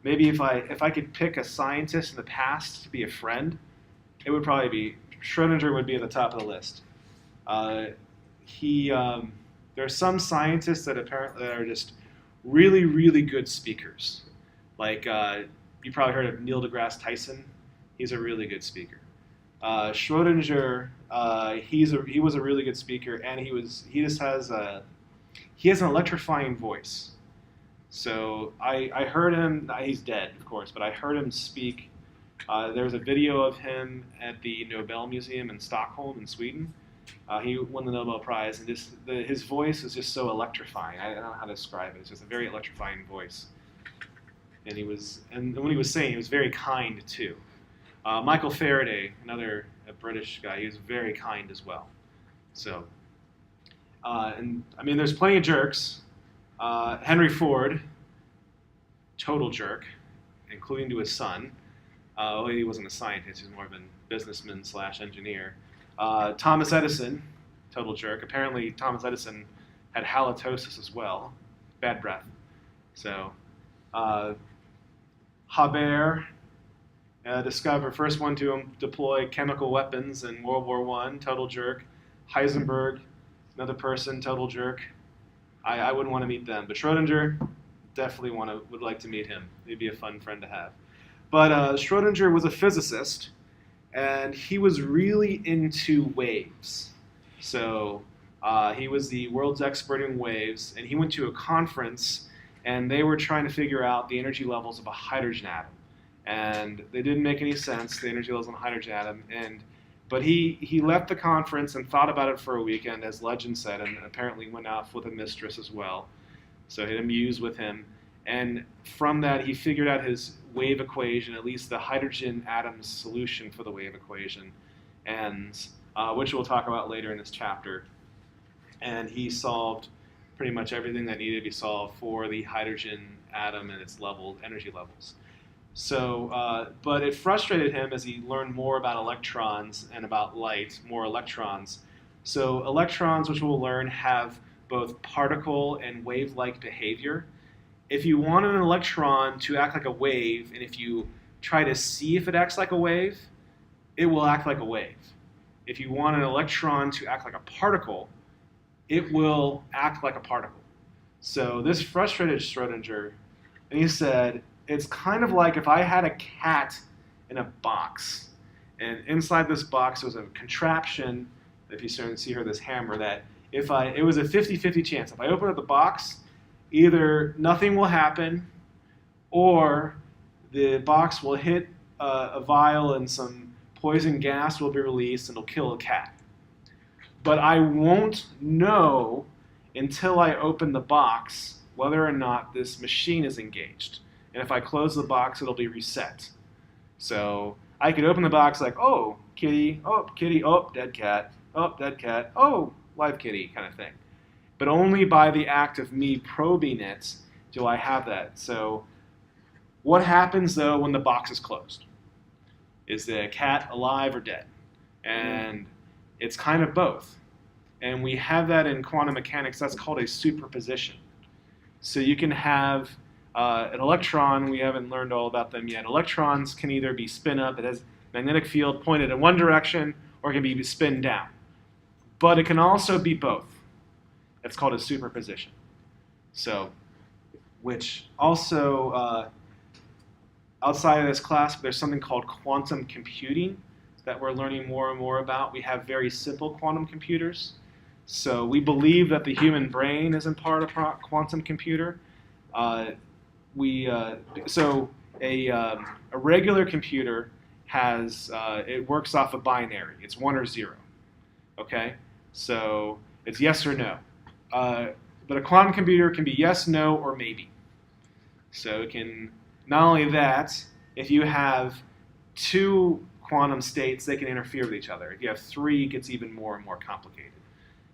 maybe if I could pick a scientist in the past to be a friend, it would probably be Schrodinger would be at the top of the list. There are some scientists that apparently are just really, really good speakers. Like you probably heard of Neil deGrasse Tyson. He's a really good speaker. Schrodinger, he was a really good speaker, and he has an electrifying voice. So I heard him. He's dead, of course, but I heard him speak. There was a video of him at the Nobel Museum in Stockholm, in Sweden. He won the Nobel Prize, and his voice is just so electrifying. I don't know how to describe it. It's just a very electrifying voice. And when he was saying, he was very kind too. Michael Faraday, another British guy, he was very kind as well. So, and I mean, there's plenty of jerks. Henry Ford, total jerk, including to his son. Well, he wasn't a scientist, he was more of a businessman / engineer. Thomas Edison, total jerk. Apparently, Thomas Edison had halitosis as well, bad breath. So, Haber, first one to deploy chemical weapons in World War I, total jerk. Heisenberg, another person, total jerk. I wouldn't want to meet them, but Schrodinger, definitely would like to meet him. He'd be a fun friend to have. But Schrodinger was a physicist, and he was really into waves. So he was the world's expert in waves, and he went to a conference, and they were trying to figure out the energy levels of a hydrogen atom. And they didn't make any sense, the energy levels on a hydrogen atom. But he left the conference and thought about it for a weekend, as legend said, and apparently went off with a mistress as well. So he had a muse with him. And from that, he figured out his wave equation, at least the hydrogen atom's solution for the wave equation, and which we'll talk about later in this chapter. And he solved pretty much everything that needed to be solved for the hydrogen atom and its energy levels. So, but it frustrated him as he learned more about electrons and about light, more electrons. So electrons, which we'll learn, have both particle and wave-like behavior. If you want an electron to act like a wave, and if you try to see if it acts like a wave, it will act like a wave. If you want an electron to act like a particle, it will act like a particle. So this frustrated Schrodinger, and he said, it's kind of like if I had a cat in a box, and inside this box was a contraption, if you see here, this hammer, that it was a 50-50 chance. If I open up the box, either nothing will happen, or the box will hit a vial and some poison gas will be released and it'll kill a cat. But I won't know until I open the box whether or not this machine is engaged. And if I close the box, it'll be reset. So I could open the box like, oh, kitty, oh, dead cat, oh, live kitty kind of thing. But only by the act of me probing it do I have that. So what happens, though, when the box is closed? Is the cat alive or dead? And it's kind of both. And we have that in quantum mechanics. That's called a superposition. So you can have an electron. We haven't learned all about them yet. Electrons can either be spin up. It has magnetic field pointed in one direction, or it can be spin down. But it can also be both. It's called a superposition. So, which also, outside of this class, there's something called quantum computing that we're learning more and more about. We have very simple quantum computers. So we believe that the human brain is in part a quantum computer. So a regular computer has, it works off a binary. It's 1 or 0. Okay? So it's yes or no. But a quantum computer can be yes, no, or maybe. So it can, not only that, if you have 2 quantum states, they can interfere with each other. If you have 3, it gets even more and more complicated.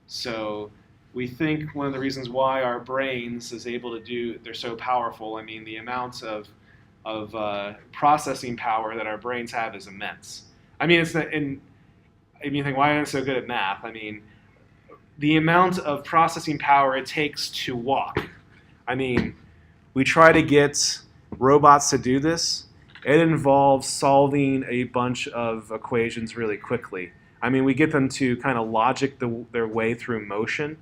So we think one of the reasons why our brains is able to do, they're so powerful, I mean, the amounts of processing power that our brains have is immense. I mean, and you think, why am I so good at math? I mean, the amount of processing power it takes to walk. I mean, we try to get robots to do this. It involves solving a bunch of equations really quickly. I mean, we get them to kind of logic their way through motion,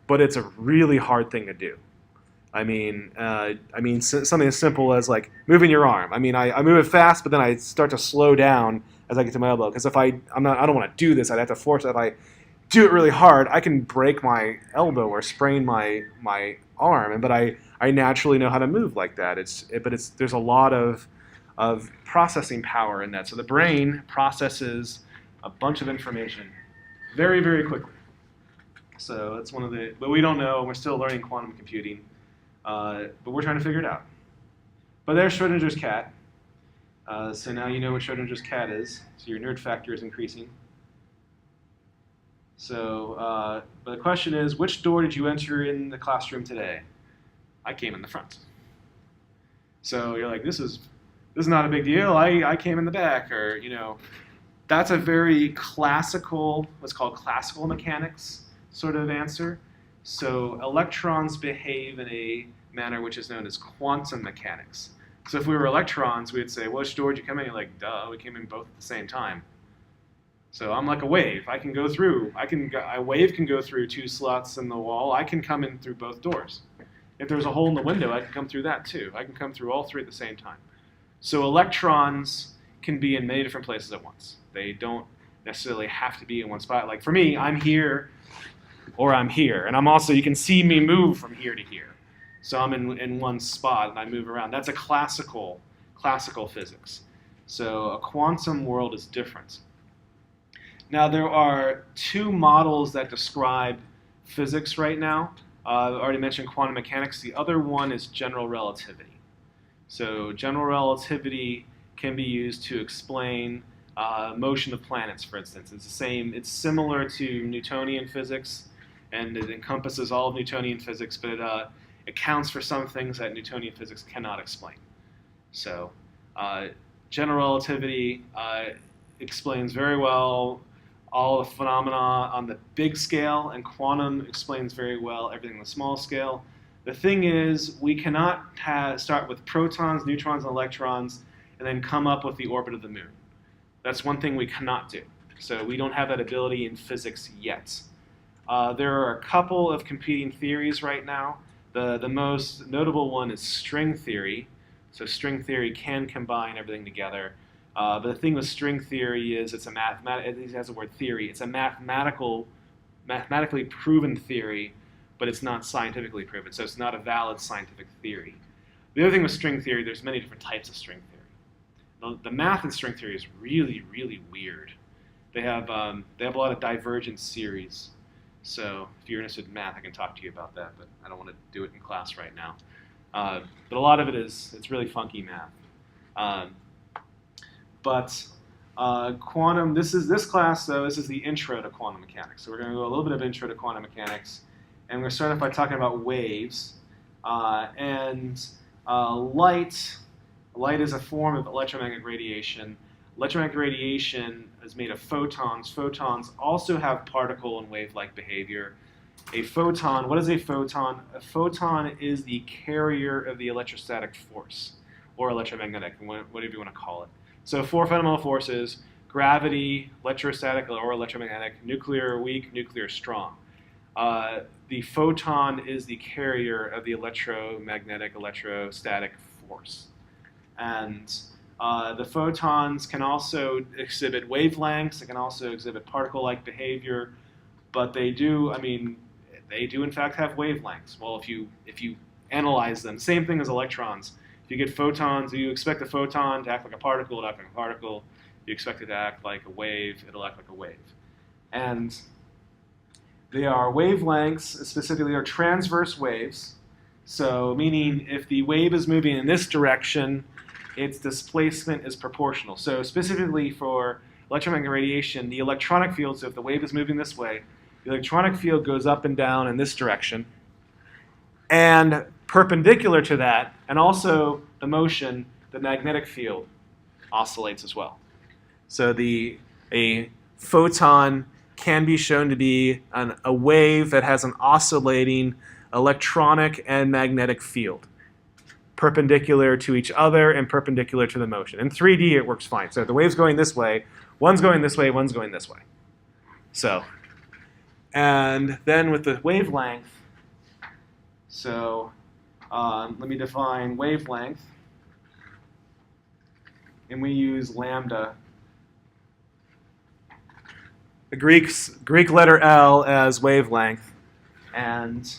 but it's a really hard thing to do. I mean, something as simple as like moving your arm. I mean, I move it fast, but then I start to slow down as I get to my elbow. Because if I don't want to do this, I'd have to force it. If I do it really hard, I can break my elbow or sprain my arm. But I naturally know how to move like that. There's a lot of processing power in that. So the brain processes a bunch of information very, very quickly. So that's one of the, but we don't know, and we're still learning quantum computing, but we're trying to figure it out. But there's Schrödinger's cat. So now you know what Schrödinger's cat is, so your nerd factor is increasing. So, but the question is, which door did you enter in the classroom today? I came in the front. So you're like, this is not a big deal. I came in the back, or that's a very classical, what's called classical mechanics sort of answer. So electrons behave in a manner which is known as quantum mechanics. So if we were electrons, we would say, well, which door did you come in? You're like, duh, we came in both at the same time. So I'm like a wave. I can go through. A wave can go through 2 slots in the wall. I can come in through both doors. If there's a hole in the window, I can come through that too. I can come through all 3 at the same time. So electrons can be in many different places at once. They don't necessarily have to be in one spot. Like for me, I'm here or I'm here. And I'm also, you can see me move from here to here. So I'm in one spot and I move around. That's a classical physics. So a quantum world is different. Now there are 2 models that describe physics right now. I've already mentioned quantum mechanics. The other one is general relativity. So general relativity can be used to explain motion of planets, for instance. It's similar to Newtonian physics, and it encompasses all of Newtonian physics, but it accounts for some things that Newtonian physics cannot explain. So general relativity explains very well all the phenomena on the big scale, and quantum explains very well everything on the small scale. The thing is, we cannot start with protons, neutrons, and electrons, and then come up with the orbit of the moon. That's one thing we cannot do. So we don't have that ability in physics yet. There are a couple of competing theories right now. The most notable one is string theory. So string theory can combine everything together. But the thing with string theory is it has the word theory. It's a mathematically proven theory, but it's not scientifically proven. So it's not a valid scientific theory. The other thing with string theory, there's many different types of string theory. The math in string theory is really, really weird. They have a lot of divergent series. So if you're interested in math, I can talk to you about that, but I don't want to do it in class right now. But a lot of it's really funky math. But This class, though, this is the intro to quantum mechanics. So we're going to go a little bit of intro to quantum mechanics. And we're going to start off by talking about waves. Light is a form of electromagnetic radiation. Electromagnetic radiation is made of photons. Photons also have particle and wave-like behavior. A photon, what is a photon? A photon is the carrier of the electrostatic force, or electromagnetic, whatever you want to call it. So 4 fundamental forces: gravity, electrostatic or electromagnetic, nuclear weak, nuclear strong. The photon is the carrier of the electromagnetic, electrostatic force. And the photons can also exhibit wavelengths. They can also exhibit particle-like behavior. But they do in fact have wavelengths. Well, if you analyze them, same thing as electrons. If you get photons, you expect a photon to act like a particle, it'll act like a particle. You expect it to act like a wave, it'll act like a wave. And they are wavelengths, specifically are transverse waves. So meaning if the wave is moving in this direction, its displacement is proportional. So specifically for electromagnetic radiation, the electronic field, so if the wave is moving this way, the electronic field goes up and down in this direction. And perpendicular to that, and also the motion, the magnetic field oscillates as well. So a photon can be shown to be a wave that has an oscillating electronic and magnetic field, perpendicular to each other and perpendicular to the motion. In 3D, it works fine. So if the wave's going this way, one's going this way, one's going this way. So, and then with the wavelength, so let me define wavelength. And we use lambda. The Greek letter L as wavelength. And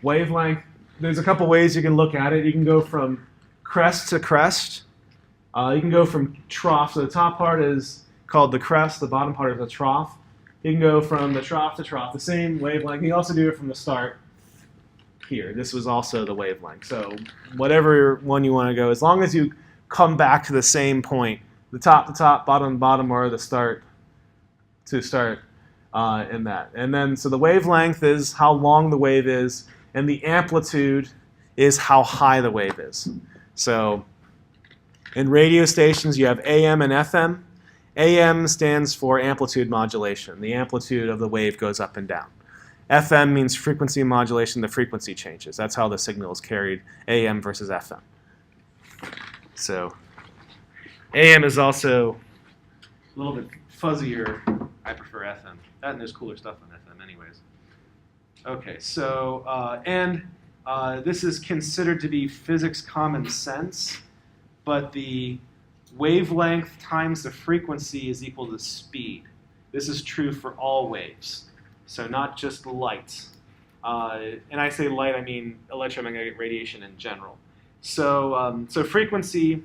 wavelength, there's a couple ways you can look at it. You can go from crest to crest. You can go from trough. So the top part is called the crest. The bottom part is the trough. You can go from the trough to trough, the same wavelength. You can also do it from the start here. This was also the wavelength. So whatever one you want to go, as long as you come back to the same point, the top, bottom, or the start to start in that. And then, so the wavelength is how long the wave is, and the amplitude is how high the wave is. So in radio stations, you have AM and FM. AM stands for amplitude modulation. The amplitude of the wave goes up and down. FM means frequency modulation. The frequency changes. That's how the signal is carried, AM versus FM. So AM is also a little bit fuzzier. I prefer FM. That and there's cooler stuff on FM anyways. Okay, so, this is considered to be physics common sense, but the wavelength times the frequency is equal to speed. This is true for all waves, so not just light. And I say light, I mean electromagnetic radiation in general. So, frequency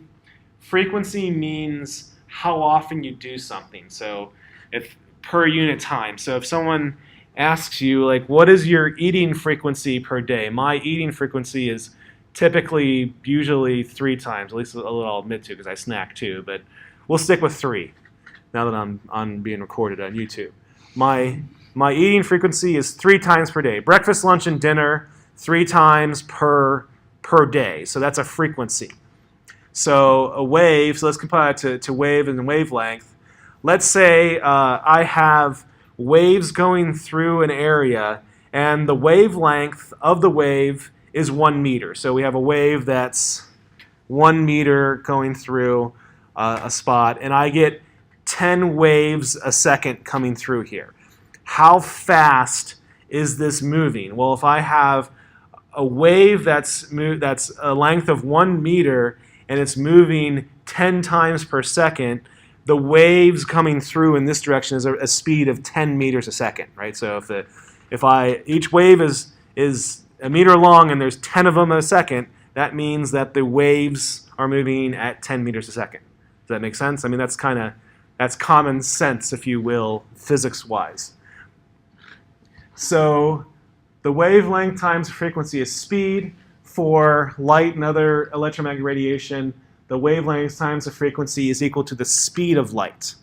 means how often you do something. So if per unit time. So if someone asks you, like, what is your eating frequency per day? My eating frequency is typically, usually 3 times. At least I'll admit to, because I snack too. But we'll stick with 3 now that I'm being recorded on YouTube. My eating frequency is 3 times per day. Breakfast, lunch, and dinner 3 times per day. So that's a frequency. So a wave, so let's compare it to wave and wavelength. Let's say I have waves going through an area, and the wavelength of the wave is 1 meter. So we have a wave that's 1 meter going through a spot, and I get 10 waves a second coming through here. How fast is this moving? Well, if I have a wave that's a length of 1 meter and it's moving 10 times per second, the waves coming through in this direction is a speed of 10 meters a second, right? So if each wave is a meter long and there's 10 of them a second, that means that the waves are moving at 10 meters a second. Does that make sense? I mean, that's common sense, if you will, physics-wise. So the wavelength times frequency is speed. for light and other electromagnetic radiation, the wavelength times the frequency is equal to the speed of light.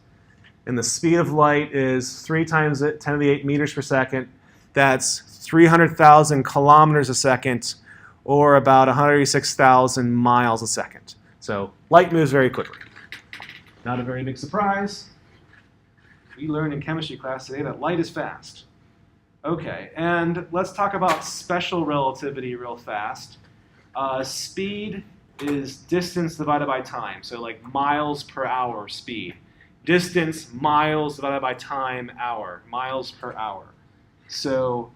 And the speed of light is 3 times 10 to the 8 meters per second. That's 300,000 kilometers a second, or about 186,000 miles a second. So light moves very quickly. Not a very big surprise. We learned in chemistry class today that light is fast. Okay, and let's talk about special relativity real fast. Speed is distance divided by time, so like miles per hour speed. Distance, miles divided by time, hour, miles per hour. So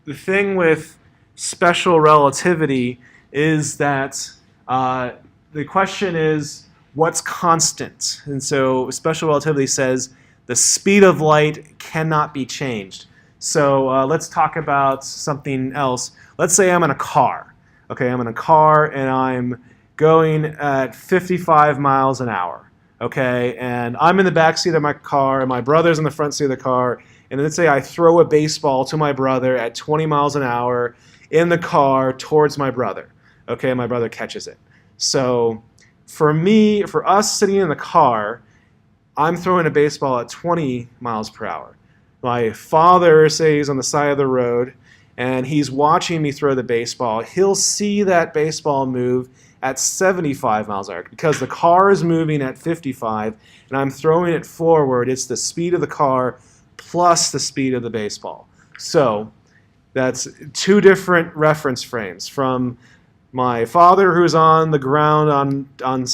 the thing with special relativity is that the question is, what's constant? And so special relativity says the speed of light cannot be changed. So let's talk about something else. Let's say I'm in a car. Okay, I'm in a car and I'm going at 55 miles an hour. Okay, and I'm in the back seat of my car and my brother's in the front seat of the car. And let's say I throw a baseball to my brother at 20 miles an hour in the car towards my brother. Okay, my brother catches it. So for us sitting in the car, I'm throwing a baseball at 20 miles per hour. My father, say he's on the side of the road, and he's watching me throw the baseball. He'll see that baseball move at 75 miles an hour. Because the car is moving at 55, and I'm throwing it forward, it's the speed of the car plus the speed of the baseball. So that's 2 different reference frames. From my father, who's on the ground, on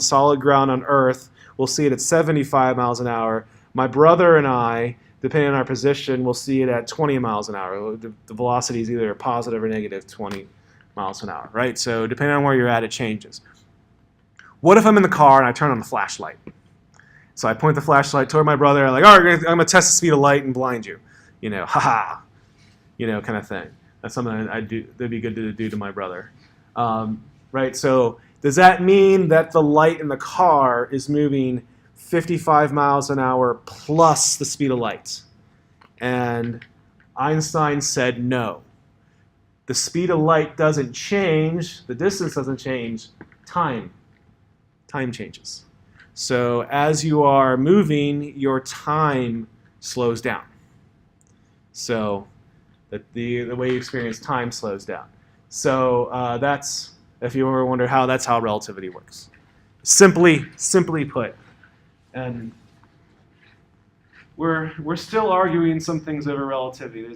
solid ground on Earth, we'll see it at 75 miles an hour. My brother and I, depending on our position, we'll see it at 20 miles an hour. The velocity is either positive or negative 20 miles an hour, right? So depending on where you're at, it changes. What if I'm in the car and I turn on the flashlight? So I point the flashlight toward my brother. I'm like, all right, I'm going to test the speed of light and blind you. You know, haha, you know, kind of thing. That's something I'd do. That'd be good to do to my brother, right? So does that mean that the light in the car is moving 55 miles an hour plus the speed of light? And Einstein said no. The speed of light doesn't change, the distance doesn't change, time changes. So as you are moving, your time slows down. So that the way you experience time slows down. So that's, if you ever wonder how, that's how relativity works. Simply put. And we're still arguing some things over relativity.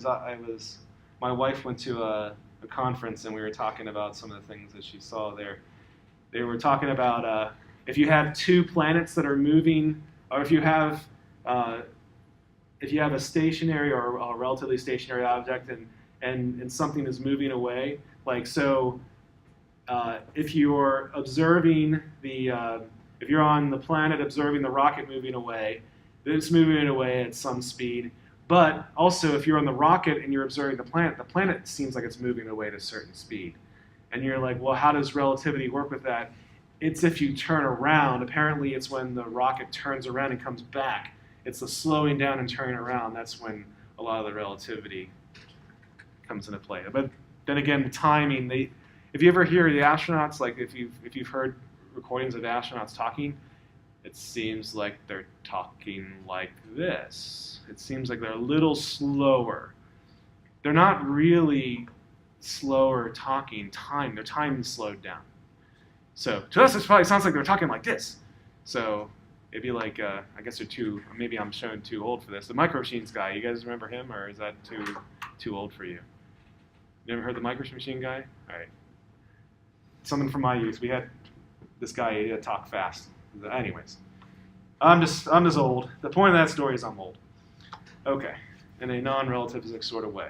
My wife went to a conference and we were talking about some of the things that she saw there. They were talking about if you have 2 planets that are moving, or if you have a stationary or a relatively stationary object and something is moving away, like so, if you're observing if you're on the planet observing the rocket moving away, it's moving away at some speed. But also, if you're on the rocket and you're observing the planet seems like it's moving away at a certain speed. And you're like, well, how does relativity work with that? It's if you turn around. Apparently, it's when the rocket turns around and comes back. It's the slowing down and turning around. That's when a lot of the relativity comes into play. But then again, the timing. If you ever hear the astronauts, like if you've heard recordings of astronauts talking, it seems like they're talking like this. It seems like they're a little slower. They're not really slower talking. Their time is slowed down. So to us, it probably sounds like they're talking like this. So it'd be like, I guess maybe I'm showing too old for this. The Micro Machines guy, you guys remember him, or is that too old for you? You ever heard the Micro Machine guy? All right. Something from my youth. We had this guy talk fast. Anyways, I'm just old. The point of that story is I'm old. Okay, in a non-relativistic sort of way.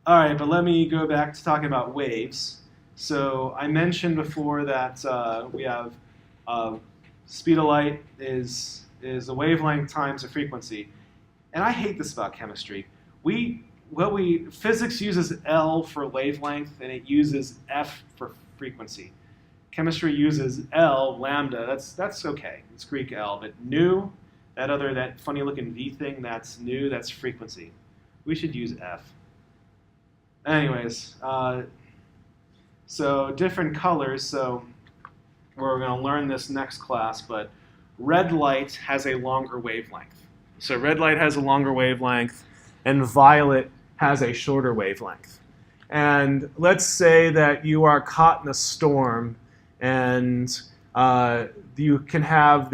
All right, but let me go back to talking about waves. So I mentioned before that we have speed of light is the wavelength times the frequency. And I hate this about chemistry. Physics uses L for wavelength and it uses F for frequency. Chemistry uses L, lambda, that's okay. It's Greek L, but nu, that funny looking V thing, that's nu, that's frequency. We should use F. Anyways, so different colors. So we're going to learn this next class, but red light has a longer wavelength. So red light has a longer wavelength, and violet has a shorter wavelength. And let's say that you are caught in a storm, and you can have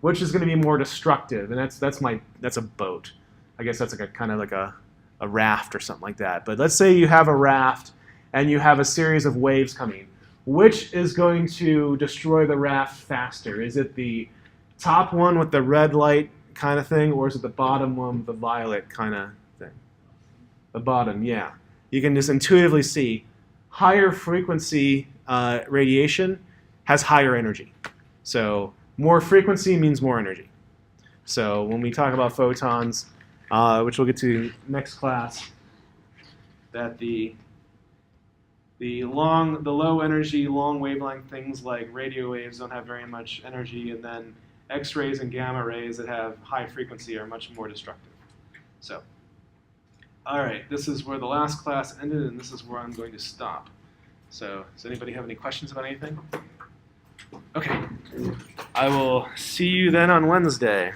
which is going to be more destructive, and that's a boat. I guess that's like kind of like a raft or something like that. But let's say you have a raft, and you have a series of waves coming. Which is going to destroy the raft faster? Is it the top one with the red light kind of thing, or is it the bottom one with the violet kind of thing? The bottom, yeah. You can just intuitively see higher frequency radiation has higher energy. So more frequency means more energy. So when we talk about photons, which we'll get to next class, that the low energy, long wavelength things like radio waves don't have very much energy, and then X-rays and gamma rays that have high frequency are much more destructive. So, all right, this is where the last class ended, and this is where I'm going to stop. So, does anybody have any questions about anything? Okay, I will see you then on Wednesday.